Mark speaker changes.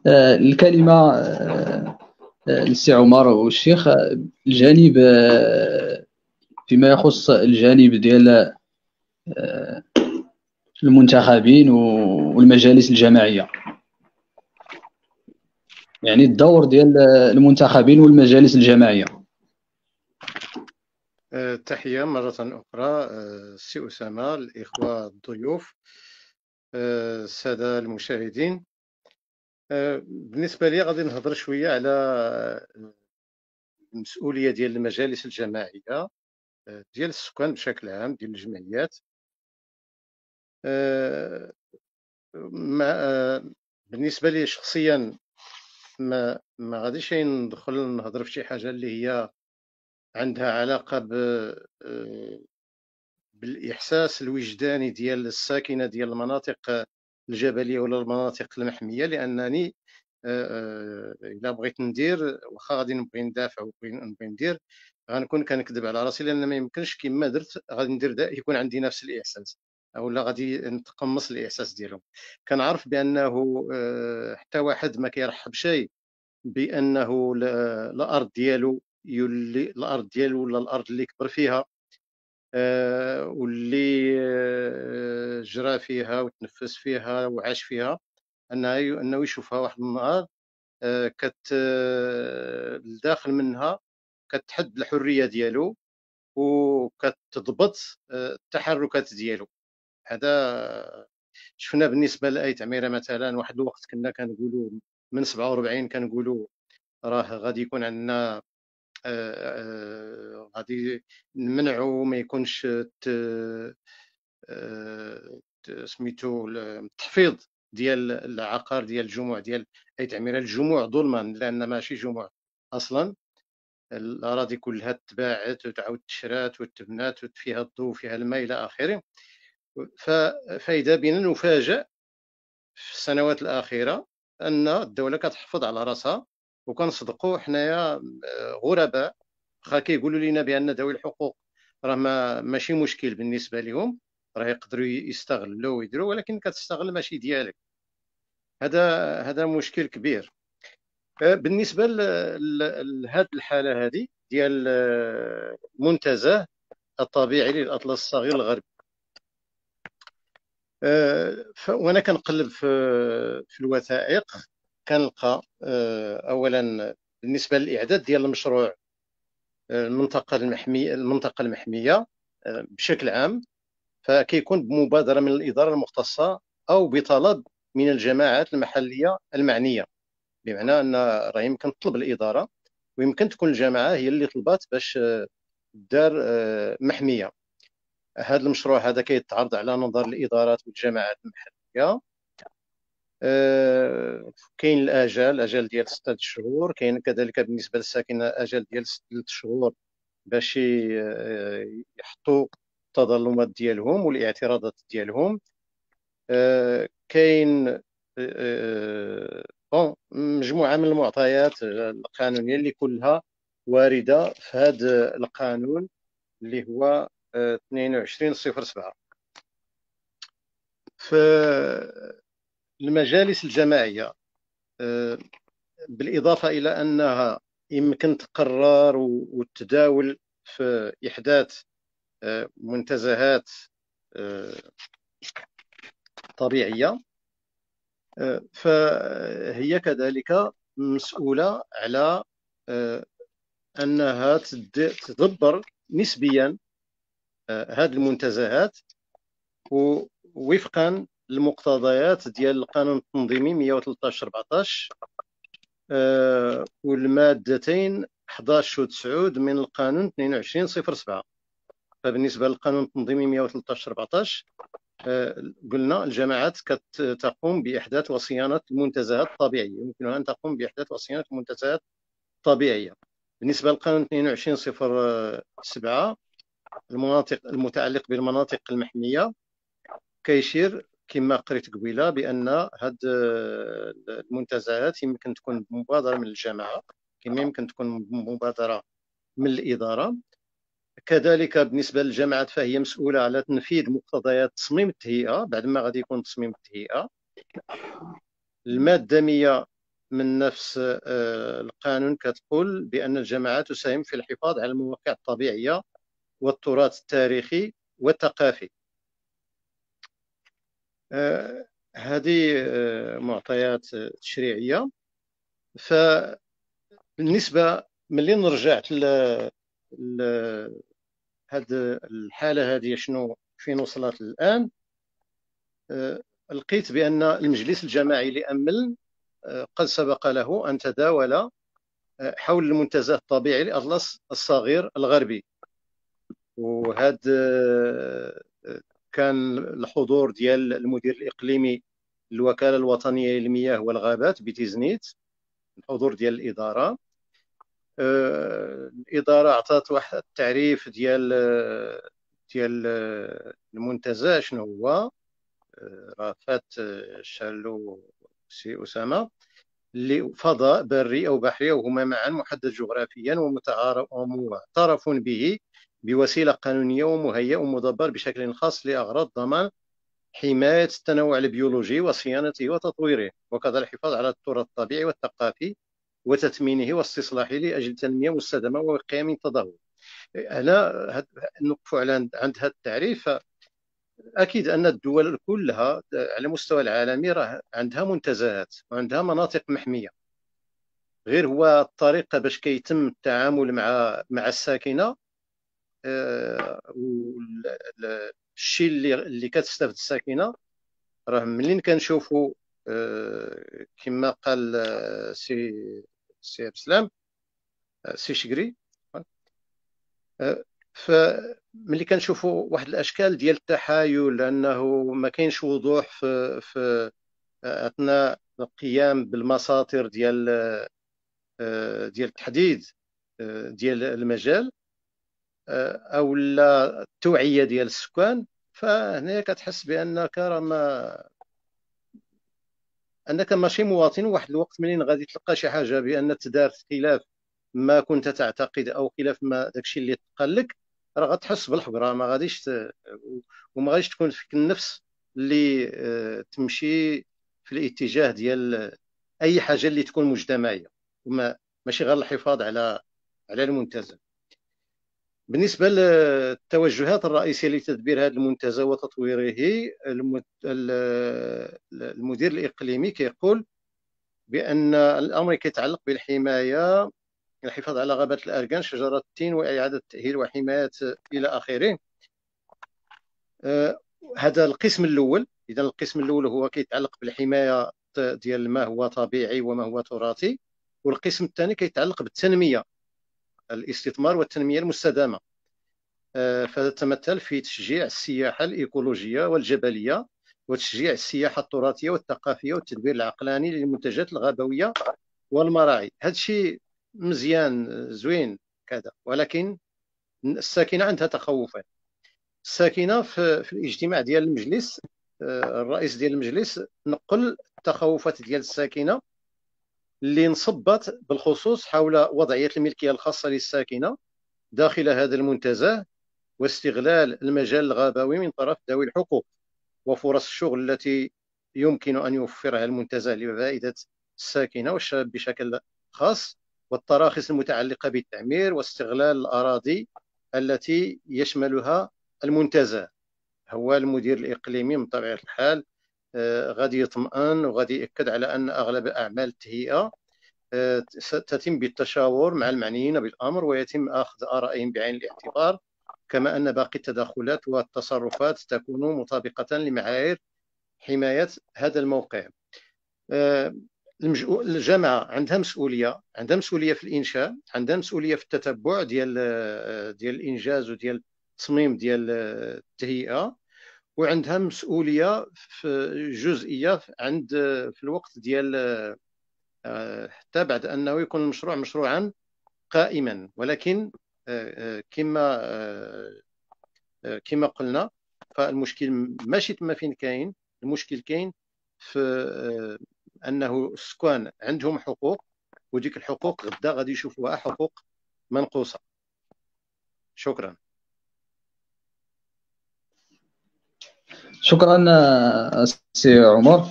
Speaker 1: الكلمة للسي عمر والشيخ، الجانب فيما يخص الجانب ديال المنتخبين والمجالس الجماعية، يعني الدور ديال المنتخبين والمجالس الجماعية.
Speaker 2: تحية مرة أخرى، سي أسامة، الإخوة الضيوف، السادة المشاهدين. بالنسبة لي غادي نهضر شوية على المسؤولية ديال المجالس الجماعية، ديال السكان بشكل عام، ديال الجمعيات. بالنسبة لي شخصيا ما غاديش ندخل نهضر في شي حاجة اللي هي عندها علاقة بالإحساس الوجداني ديال الساكنة ديال المناطق الجبلية ولا المناطق المحمية، لأنني إلا بغيت ندير، واخا غادي نبغي ندافع ونبغي ندير، غنكون كنكذب على راسي، لأن ما يمكنش كما درت غادي ندير يكون عندي نفس الإحساس، أو غادي نتقمص الإحساس ديالهم. كنعرف بأنه حتى واحد ما كيرحب شيء بأنه الأرض ديالو يولي الأرض ديالو ولا الأرض اللي كبر فيها واللي جرى فيها وتنفس فيها وعاش فيها، انه يشوفها واحد النهار الداخل منها كتحد الحريه ديالو وكتضبط التحركات ديالو. هذا شفنا بالنسبه لايت عميره مثلا. واحد الوقت كنا كنقولوا من 47 كنقولوا راه غادي يكون عندنا غادي نمنعوا ما يكونش سميتو التحفيظ ديال العقار ديال الجموع ديال اي تعمير الجموع ظلما، لان ماشي جموع اصلا. الاراضي كلها تباعت وتعاود تشرات وتبنات وفيها الضوء وفيها الماء الى اخره. فاذا بنا نفاجأ في السنوات الاخيره ان الدوله كتحفظ على راسها، وكنصدقوا حنايا غرباء. واخا كيقولوا لنا بان ذوي الحقوق راه ماشي مشكل بالنسبه لهم، راه يقدروا يستغلوا ويديروا، ولكن كتستغل ماشي ديالك. هذا مشكل كبير. بالنسبه لهذه الحاله هذه ديال المنتزه الطبيعي للاطلس الصغير الغربي، وانا كنقلب في الوثائق كنلقى اولا بالنسبه للاعداد ديال المشروع المنطقه المحميه بشكل عام، فكيكون بمبادره من الاداره المختصه او بطلب من الجماعات المحليه المعنيه. بمعنى ان راه يمكن تطلب الاداره، ويمكن تكون الجماعه هي اللي طلبات باش دار محميه. هذا المشروع هذا كيتعرض على نظر الادارات والجماعات المحليه. كاين الاجال ديال 6 شهور، كاين كذلك بالنسبه للساكنه اجل ديال 6 شهور باش يحطوا التظلمات ديالهم والاعتراضات ديالهم. كاين مجموعه من المعطيات القانونيه اللي كلها وارده في هذا القانون اللي هو 22/07. في المجالس الجماعيه، بالاضافه الى انها يمكن تقرر وتداول في احداث منتزهات طبيعيه، فهي كذلك مسؤوله على انها تدبر نسبيا هذه المنتزهات وفقا للمقتضيات ديال القانون التنظيمي 113/14 والمادتين 11 و 9 من القانون 22/07. فبالنسبه للقانون التنظيمي 113/14 قلنا الجماعات تقوم باحداث وصيانه المنتزهات الطبيعيه، يمكنها ان تقوم باحداث وصيانه المنتزهات الطبيعيه. بالنسبه للقانون 22/07 المتعلق بالمناطق المحميه، كيشير كما قريت قبيله بان هاد المنتزهات يمكن تكون بمبادره من الجماعه، كما يمكن تكون بمبادره من الاداره. كذلك بالنسبه للجامعات فهي مسؤوله على تنفيذ مقتضيات تصميم التهيئه بعد ما غادي يكون تصميم التهيئه. الماده من نفس القانون كتقول بأن الجماعات تساهم في الحفاظ على المواقع الطبيعية والتراث التاريخي والثقافي. هذه معطيات تشريعية. فبالنسبة ملي رجعت هذه الحالة هذه شنو فين وصلت الآن، لقيت بأن المجلس الجماعي لأمل قد سبق له أن تداول حول المنتزه الطبيعي لأطلس الصغير الغربي، وهذا كان الحضور ديال المدير الإقليمي للوكالة الوطنية للمياه والغابات بتيزنيت، الحضور ديال الإدارة. الإدارة عطات واحد التعريف ديال المنتزه شنو هو. رافات شالو سي أسامة، اللي فضاء بري أو بحري وهما معا محدد جغرافيا ومعترف به بوسيلة قانونية ومهيأ ومدبر بشكل خاص لأغراض ضمان حماية التنوع البيولوجي وصيانته وتطويره، وكذا الحفاظ على التراث الطبيعي والثقافي وتثمينه واستصلاحه لأجل تنمية مستدامة ووقاية من التدهور. أنا نوقف عند هذا التعريف. أكيد أن الدول كلها على مستوى العالمي راه عندها منتزهات وعندها مناطق محمية، غير هو الطريقة باش كيتم التعامل مع الساكنة. الشيء اللي كتستافد الساكنة راه منين كنشوفوا كما قال سي عبد السلام سي شقري. فملي كنشوفوا واحد الاشكال ديال التحايل، لانه ما كاينش وضوح في اثناء القيام بالمساطر ديال التحديد ديال المجال، او لا التوعيه ديال السكان، فهنا كتحس بانك راه انك ماشي مواطن. واحد الوقت منين غادي تلقى شي حاجه بان تدارت خلاف ما كنت تعتقد او خلاف ما داكشي اللي تقال لك، راه غتحس بالحقره، ما غاديش وما غاديش تكون فيك النفس اللي تمشي في الاتجاه ديال اي حاجه اللي تكون مجتمعيه، ماشي غير الحفاظ على المنتزه. بالنسبة للتوجهات الرئيسية لتدبير هذا المنتزه وتطويره، المدير الإقليمي كيقول بأن الأمر كيتعلق بالحماية، الحفاظ على غابات الأركان، شجرات التين، وإعادة التأهيل وحماية إلى آخره. هذا القسم الأول. إذا القسم الأول هو كيتعلق بالحماية ديال ما هو طبيعي وما هو تراثي، والقسم الثاني كيتعلق بالتنمية، الاستثمار والتنمية المستدامة. فتتمثل في تشجيع السياحة الإيكولوجية والجبلية، وتشجيع السياحة التراثية والثقافية، والتدبير العقلاني للمنتجات الغابوية والمراعي. هذا الشيء مزيان زوين كذا، ولكن الساكنة عندها تخوفات. الساكنة في الاجتماع ديال المجلس، الرئيس ديال المجلس نقل التخوفات ديال الساكنة اللي انصبت بالخصوص حول وضعية الملكية الخاصة للساكنة داخل هذا المنتزه، واستغلال المجال الغابوي من طرف ذوي الحقوق، وفرص الشغل التي يمكن أن يوفرها المنتزه لفائدة الساكنة والشباب بشكل خاص، والتراخيص المتعلقة بالتعمير واستغلال الأراضي التي يشملها المنتزه. هو المدير الإقليمي من طبيعة الحال غادي يطمئن وغادي يأكد على أن أغلب أعمال التهيئة تتم بالتشاور مع المعنيين بالأمر، ويتم أخذ آرائهم بعين الاعتبار، كما أن باقي التدخلات والتصرفات تكون مطابقة لمعايير حماية هذا الموقع. الجامعة عندها مسؤولية في الإنشاء، عندها مسؤولية في التتبع ديال الإنجاز وديال التصميم ديال التهيئة، وعندها مسؤولية في جزئية في الوقت ديال حتى بعد أنه يكون المشروع مشروعا قائما. ولكن كما قلنا، فالمشكل ماشي تما فين كاين، المشكل كاين في أنه السكان عندهم حقوق، وديك الحقوق غدا غادي يشوفوها حقوق منقوصة. شكرا.
Speaker 1: شكرا سي عمر.